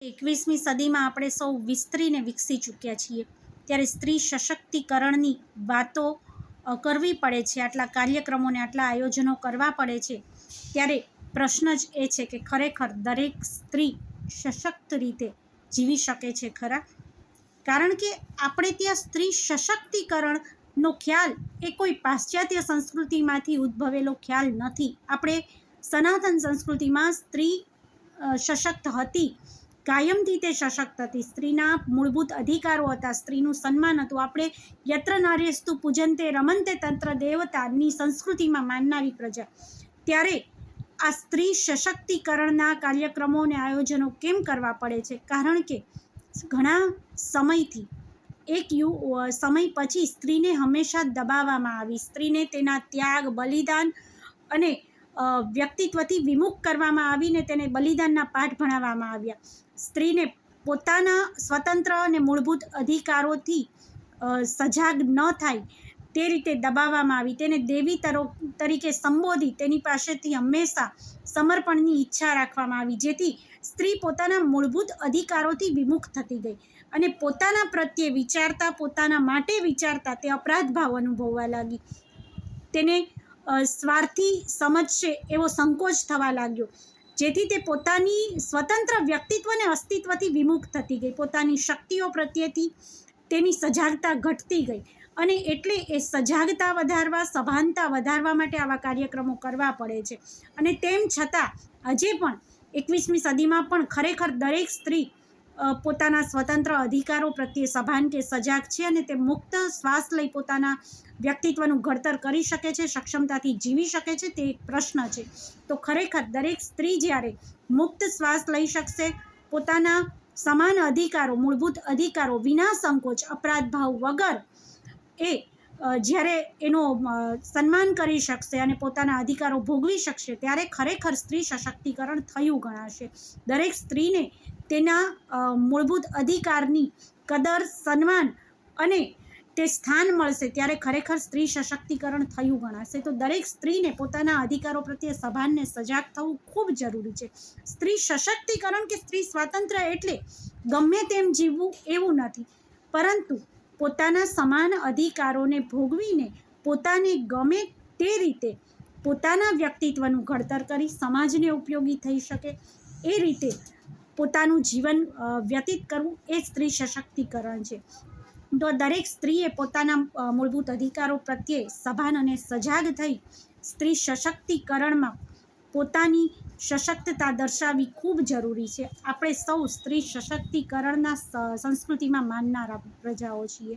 21મી સદીમાં આપણે સૌ વિસ્તરીને વિકસી ચૂક્યા છીએ, ત્યારે સ્ત્રી સશક્તિકરણની વાતો કરવી પડે છે, આટલા કાર્યક્રમોને આટલા આયોજનો કરવા પડે છે. ત્યારે પ્રશ્ન જ એ છે કે ખરેખર દરેક સ્ત્રી સશક્ત રીતે જીવી શકે છે ખરા? કારણ કે આપણે ત્યાં સ્ત્રી સશક્તિકરણનો ખ્યાલ એ કોઈ પાશ્ચાત્ય સંસ્કૃતિમાંથી ઉદ્ભવેલો ખ્યાલ નથી. આપણે સનાતન સંસ્કૃતિમાં સ્ત્રી સશક્ત હતી, કાયમથી તે સશક્ત હતી. સ્ત્રીના મૂળભૂત અધિકારો હતા, સ્ત્રીનું સન્માન હતું. આપણે યત્ર નાર્યસ્તુ પૂજન્તે રમન્તે તંત્ર દેવતાની સંસ્કૃતિમાં માનનારી પ્રજા. ત્યારે આ સ્ત્રી સશક્તિકરણના કાર્યક્રમો અને આયોજનો કેમ કરવા પડે છે? કારણ કે ઘણા સમયથી સમય પછી સ્ત્રીને હંમેશા દબાવવામાં આવી, સ્ત્રીને તેના ત્યાગ, બલિદાન અને વ્યક્તિત્વથી વિમુખ કરવામાં આવીને તેને બલિદાનના પાઠ ભણાવવામાં આવ્યા. સ્ત્રીને પોતાના સ્વતંત્ર અને મૂળભૂત અધિકારોથી સજાગ ન થાય તે રીતે દબાવવામાં આવી, તેને દેવી તરીકે સંબોધી, તેની પાસેથી હંમેશા સમર્પણની ઈચ્છા રાખવામાં આવી, જેથી સ્ત્રી પોતાના મૂળભૂત અધિકારોથી વિમુખ થતી ગઈ અને પોતાના પ્રત્યે વિચારતા, પોતાના માટે વિચારતા તે અપરાધ ભાવ અનુભવવા લાગી. તેને સ્વાર્થી સમજશે એવો સંકોચ થવા લાગ્યો, જેથી તે પોતાની સ્વતંત્ર વ્યક્તિત્વ અને અસ્તિત્વથી વિમુખ થતી ગઈ. પોતાની શક્તિઓ પ્રત્યેથી તેની સજાગતા ઘટતી ગઈ અને એટલે એ સજાગતા વધારવા, સભાનતા વધારવા માટે આવા કાર્યક્રમો કરવા પડે છે. અને તેમ છતાં હજે પણ 21મી સદીમાં પણ ખરેખર દરેક સ્ત્રી પોતાના સ્વતંત્ર અધિકારો પ્રત્યે સભાન કે સજાગ છે અને તે મુક્ત શ્વાસ લઈ પોતાના વ્યક્તિત્વનું ઘડતર કરી શકે છે, સક્ષમતાથી જીવી શકે છે. તે એક પ્રશ્ન છે. તો ખરેખર દરેક સ્ત્રી જ્યારે મુક્ત શ્વાસ લઈ શકશે, પોતાના સમાન અધિકારો, મૂળભૂત અધિકારો વિના સંકોચ, અપરાધ ભાવ વગર એ જ્યારે એનો સન્માન કરી શકશે અને પોતાના અધિકારો ભોગવી શકશે, ત્યારે ખરેખર સ્ત્રી સશક્તિકરણ થયું ગણાશે. દરેક સ્ત્રીને તેના મૂળભૂત અધિકારની કદર, સન્માન અને તે સ્થાન મળશે, ત્યારે ખરેખર સ્ત્રી સશક્તિકરણ થયું ગણાશે. તો દરેક સ્ત્રીને પોતાના અધિકારો પ્રત્યે સભાનને સજાગ થવું ખૂબ જરૂરી છે. સ્ત્રી સશક્તિકરણ કે સ્ત્રી સ્વાતંત્ર્ય એટલે ગમે તેમ જીવવું એવું નથી, પરંતુ પોતાના સમાન અધિકારોને ભોગવીને પોતાને ગમે તે રીતે પોતાના વ્યક્તિત્વનું ઘડતર કરી સમાજને ઉપયોગી થઈ શકે એ રીતે પોતાનું જીવન વ્યતીત કરવું એ સ્ત્રી સશક્તિકરણ છે. તો દરેક સ્ત્રીએ પોતાના મૂળભૂત અધિકારો પ્રત્યે સભાન અને સજાગ થઈ સ્ત્રી સશક્તિકરણમાં પોતાની સશક્તતા દર્શાવવી ખૂબ જરૂરી છે. આપણે સૌ સ્ત્રી સશક્તિકરણના સંસ્કૃતિમાં માનનારા પ્રજાઓ છીએ.